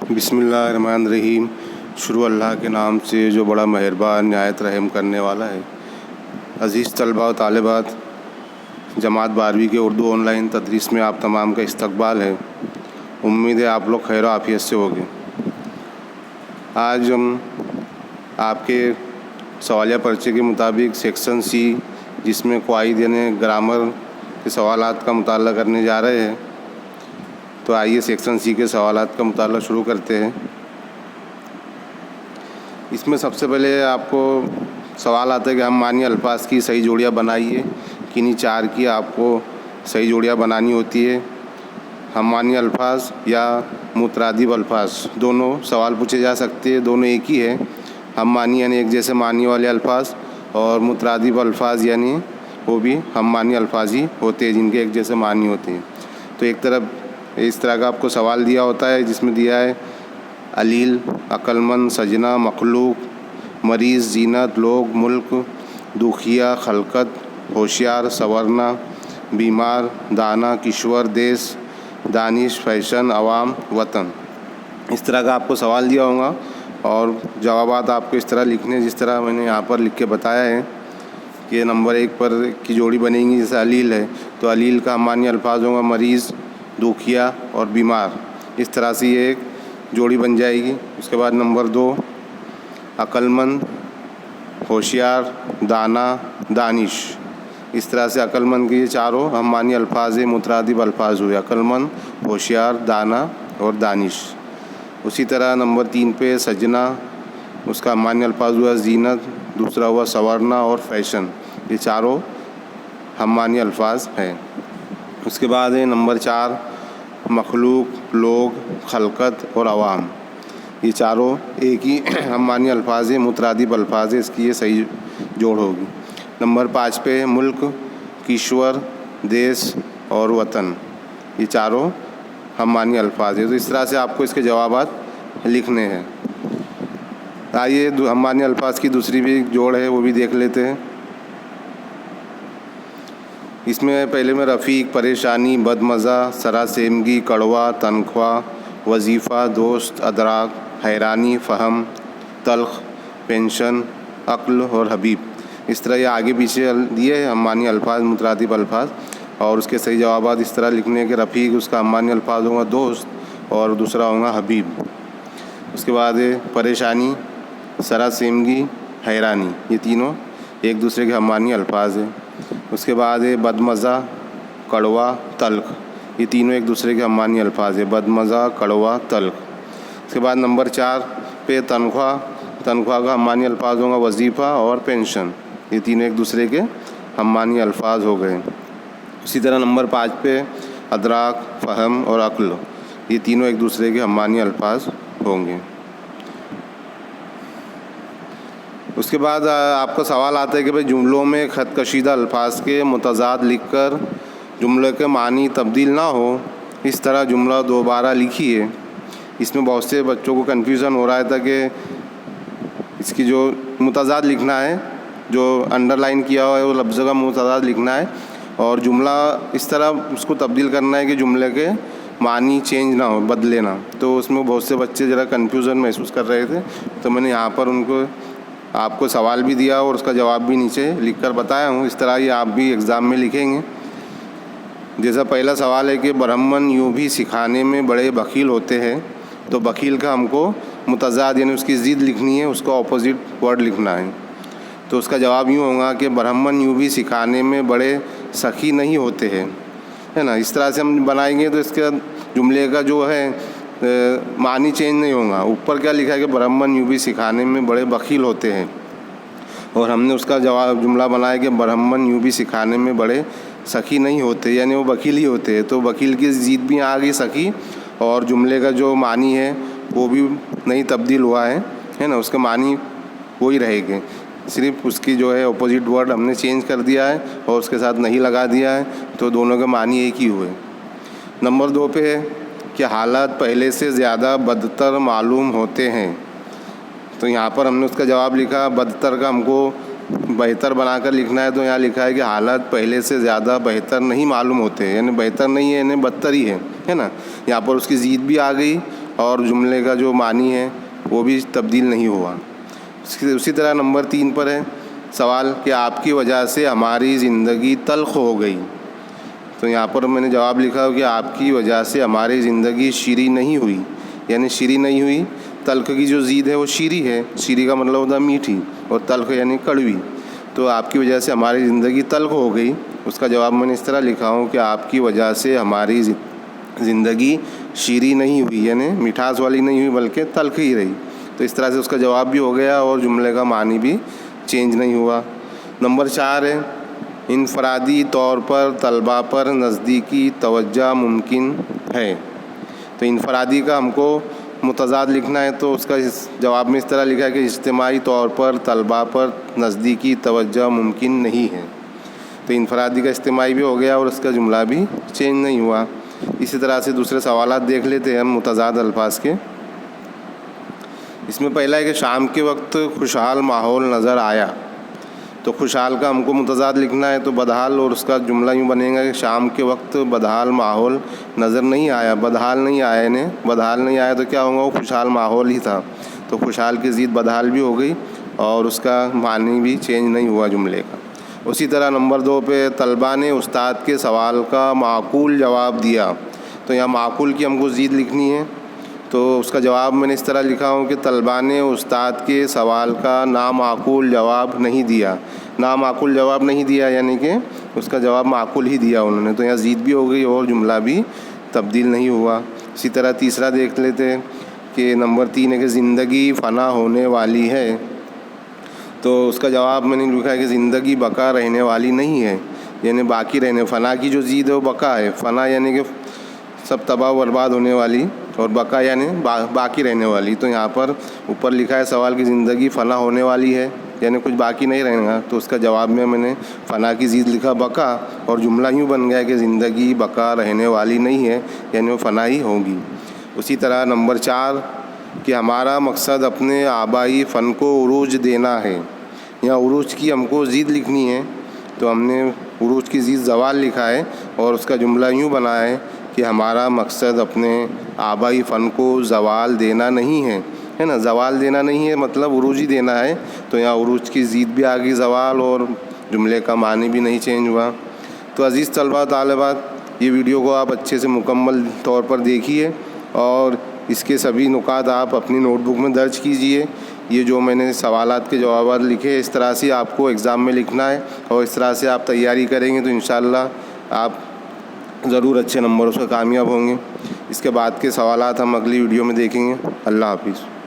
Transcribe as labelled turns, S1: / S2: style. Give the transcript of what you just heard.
S1: बिस्मिल्लाहिर्रहमानिर्रहीम। शुरू अल्लाह के नाम से जो बड़ा मेहरबान निहायत रहम करने वाला है। अज़ीज़ तलबा व तालिबात, जमात 12वीं के उर्दू ऑनलाइन तदरीस में आप तमाम का इस्तकबाल है। उम्मीद है आप लोग खैर आफियत से होंगे। आज हम आपके सवालिया पर्चे के मुताबिक सेक्शन सी, जिसमें क़वाइद यानी ग्रामर के सवालात का मुताला करने जा रहे हैं। तो आइए सेक्शन सी के सवालात का मुताला शुरू करते हैं। इसमें सबसे पहले आपको सवाल आता है कि हम मानी अल्फाज की सही जोड़ियाँ बनाइए। किन्हीं चार की आपको सही जोड़ियाँ बनानी होती है। हम मानी अल्फाज या मुतरादिब अल्फाज दोनों सवाल पूछे जा सकते हैं, दोनों एक ही है। हम मानी यानी एक जैसे मानी वाले अल्फाज, और मुतरादिब अल्फाज यानी वो भी हम मानी अल्फाज ही होते हैं जिनके एक जैसे मानी होते हैं। तो एक तरफ इस तरह का आपको सवाल दिया होता है जिसमें दिया है अलील, अक्लमंद, सजना, मखलूक, मरीज़, जीनत, लोग, मुल्क, दुखिया, खलकत, होशियार, सवरना, बीमार, दाना, किश्वर, देश, दानिश, फैशन, अवाम, वतन। इस तरह का आपको सवाल दिया होगा और जवाबात आपको इस तरह लिखने जिस तरह मैंने यहाँ पर लिख के बताया है कि नंबर 1 पर की जोड़ी बनेगी। जैसे अलील है तो अलील का मानी अल्फाज होगा मरीज़, दुखिया और बीमार। इस तरह से ये एक जोड़ी बन जाएगी। उसके बाद नंबर 2 अक्लमंद, होशियार, दाना, दानिश। इस तरह से अक्लमंद के ये चारों हम मानी अल्फाज मुतरादिब अल्फाज हुए, अक्लमंद, होशियार, दाना और दानिश। उसी तरह नंबर 3 पे सजना, उसका मानी अल्फाज हुआ जीनत, दूसरा हुआ सवरना और फैशन। ये चारों हम मानी अल्फाज हैं। उसके बाद है नंबर 4 मखलूक, लोग, खलकत और अवाम। ये चारों एक ही हम मानी अल्फाज मुतरादिब अल्फाज है, इसकी ये सही जोड़ होगी। नंबर 5 पे मुल्क, किश्वर, देश और वतन। ये चारों हम मानी अल्फाज है। तो इस तरह से आपको इसके जवाबात लिखने हैं। आइए हम मानी अल्फाज की दूसरी भी जोड़ है वो भी देख लेते हैं। इसमें पहले में रफ़ीक, परेशानी, बदमज़ा, सरासेमगी, कड़वा, तनख्वाह, वजीफ़ा, दोस्त, अदराक, हैरानी, फ़हम, तल्ख, पेंशन, अक्ल और हबीब। इस तरह ये आगे पीछे दिए हैं हम मानी अल्फाज मुतरादिब अल्फाज, और उसके सही जवाबात इस तरह लिखने के रफ़ीक उसका हम मानी अल्फाज होगा दोस्त और दूसरा होगा हबीब। उसके बाद परेशानी, सरासेमगी, हैरानी, ये तीनों एक दूसरे के हम मानी अल्फाज हैं। उसके बाद बदमज़ा, कड़वा, तल्ख। ये तीनों एक दूसरे के हम मानी अल्फाज है, बदमज़ा, कड़वा, तल्ख। उसके बाद नंबर 4 पे तनख्वाह, तनख्वाह का हम मानी अल्फाज होगा वजीफ़ा और पेंशन। ये तीनों एक दूसरे के हम मानी अल्फाज हो गए। इसी तरह नंबर 5 पे अदराक, फ़हम और अक्ल। ये तीनों एक दूसरे के हम मानी अल्फाज होंगे। उसके बाद आपका सवाल आता है कि भाई जुमलों में ख़त कशीदा अल्फाज के मुतज़ाद लिखकर जुमले के मानी तब्दील ना हो, इस तरह जुमला दोबारा लिखिए। इसमें बहुत से बच्चों को कन्फ्यूज़न हो रहा था कि इसकी जो मुतज़ाद लिखना है, जो अंडरलाइन किया हुआ है वो लफ्ज़ का मुतज़ाद लिखना है और जुमला इस तरह उसको तब्दील करना है कि जुमले के मानी चेंज ना हो, बदले ना। तो उसमें बहुत से बच्चे ज़रा कन्फ्यूज़न महसूस कर रहे थे। तो मैंने यहाँ पर उनको आपको सवाल भी दिया और उसका जवाब भी नीचे लिखकर बताया हूँ। इस तरह ये आप भी एग्ज़ाम में लिखेंगे। जैसा पहला सवाल है कि ब्राह्मण यूँ भी सिखाने में बड़े बखील होते हैं, तो बखील का हमको मुतज़ाद यानी उसकी ज़िद लिखनी है, उसका ऑपोजिट वर्ड लिखना है। तो उसका जवाब यूँ होगा कि ब्राह्मण यूँ भी सिखाने में बड़े सखी नहीं होते हैं, है ना। इस तरह से हम बनाएंगे तो इसका जुमले का जो है मानी चेंज नहीं होगा। ऊपर क्या लिखा है कि ब्राह्मण यूँ भी सिखाने में बड़े बखील होते हैं, और हमने उसका जवाब जुमला बनाया कि ब्राह्मण यूँ भी सिखाने में बड़े सखी नहीं होते, यानी वो वकील ही होते हैं। तो वकील की ज़िद भी आ गई सखी, और जुमले का जो मानी है वो भी नहीं तब्दील हुआ है ना। उसका मानी वही रहेंगे, सिर्फ उसकी जो है अपोजिट वर्ड हमने चेंज कर दिया है और उसके साथ नहीं लगा दिया है, तो दोनों के मानी एक ही हुए। नंबर 2 पे है कि हालात पहले से ज़्यादा बदतर मालूम होते हैं। तो यहाँ पर हमने उसका जवाब लिखा, बदतर का हमको बेहतर बनाकर लिखना है। तो यहाँ लिखा है कि हालात पहले से ज़्यादा बेहतर नहीं मालूम होते, यानी बेहतर नहीं है, यानी बदतर ही है ना। यहाँ पर उसकी ज़ीद भी आ गई और जुमले का जो मानी है वो भी तब्दील नहीं हुआ। उसी तरह नंबर 3 पर है सवाल कि आपकी वजह से हमारी ज़िंदगी तल्ख़ हो गई। तो यहाँ पर मैंने जवाब लिखा हो कि आपकी वजह से हमारी ज़िंदगी शीरी नहीं हुई, यानी शीरी नहीं हुई। तल्ख़ की जो ज़ीद है वो शीरी है, शीरी का मतलब होता है मीठी, और तल्ख़ यानी कड़वी। तो आपकी वजह से हमारी ज़िंदगी तल्ख़ हो गई, उसका जवाब मैंने इस तरह लिखा हूँ कि आपकी वजह से हमारी ज़िंदगी शीरी नहीं हुई, यानी मिठास वाली नहीं हुई बल्कि तल्ख़ ही रही। तो इस तरह से उसका जवाब भी हो गया और जुमले का मानी भी चेंज नहीं हुआ। नंबर 4 है इनफरादी तौर पर तलबा पर नज़दीकी तवज्जो मुमकिन है। तो इनफरादी का हमको मुतज़ाद लिखना है, तो उसका इस जवाब में इस तरह लिखा है कि इज्तिमाई तौर पर तलबा पर नज़दीकी तवज्जो मुमकिन नहीं है। तो इनफरादी का इज्तिमाई भी हो गया और उसका जुमला भी चेंज नहीं हुआ। इसी तरह से दूसरे सवालात देख लेते हैं हम मुतज़ाद अल्फाज के। इसमें पहला है कि शाम के वक्त खुशहाल माहौल नज़र आया। तो खुशहाल का हमको मुतज़ाद लिखना है, तो बदहाल, और उसका जुमला यूँ बनेगा कि शाम के वक्त बदहाल माहौल नज़र नहीं आया। बदहाल नहीं आया, ने बदहाल नहीं आया तो क्या होगा, वो खुशहाल माहौल ही था। तो खुशहाल की ज़ीद बदहाल भी हो गई और उसका मानी भी चेंज नहीं हुआ जुमले का। उसी तरह नंबर 2 पे तलबा ने उस्ताद के सवाल का माकूल जवाब दिया। तो यहाँ माकूल की हमको ज़ीद लिखनी है, तो उसका जवाब मैंने इस तरह लिखा हूँ कि तलबा ने उस्ताद के सवाल का नामाकूल जवाब नहीं दिया। नामाकूल जवाब नहीं दिया यानी कि उसका जवाब माकूल ही दिया उन्होंने। तो यहाँ ज़ीद भी हो गई और जुमला भी तब्दील नहीं हुआ। इसी तरह तीसरा देख लेते हैं कि नंबर 3 है कि ज़िंदगी फ़ना होने वाली है। तो उसका जवाब मैंने लिखा है कि ज़िंदगी बका रहने वाली नहीं है, यानी बाकी रहने। फ़ना की जो ज़ीद है वो बका है। फ़ना यानी कि सब तबाह बर्बाद होने वाली, और बका यानी बाकी रहने वाली। तो यहाँ पर ऊपर लिखा है सवाल की ज़िंदगी फ़ना होने वाली है, यानी कुछ बाकी नहीं रहेगा। तो उसका जवाब में मैंने फ़ना की ज़ीद लिखा बका, और जुमला यूँ बन गया कि ज़िंदगी बका रहने वाली नहीं है, यानी वो फ़ना ही होगी। उसी तरह नंबर 4 कि हमारा मकसद अपने आबाई फ़न को उरूज देना है। यहाँ उरूज की हमको ज़ीद लिखनी है, तो हमने उरूज की ज़ीद ज़वाल लिखा है और उसका जुमला यूँ बना है कि हमारा मकसद अपने आबाई फ़न को ज़वाल देना नहीं है, है ना। ज़वाल देना नहीं है मतलब उरूज ही देना है। तो यहाँ उरूज की ज़ीद भी आ गई ज़वाल, और जुमले का मानी भी नहीं चेंज हुआ। तो अज़ीज़ तलबा तालिबात, ये वीडियो को आप अच्छे से मुकम्मल तौर पर देखिए और इसके सभी नुकात आप अपनी नोटबुक में दर्ज कीजिए। ये जो मैंने सवालात के जवाब लिखे इस तरह से आपको एग्ज़ाम में लिखना है, और इस तरह से आप तैयारी करेंगे तो इंशाअल्लाह आप ज़रूर अच्छे नंबरों से कामयाब होंगे। इसके बाद के सवालात हम अगली वीडियो में देखेंगे। अल्लाह हाफिज़।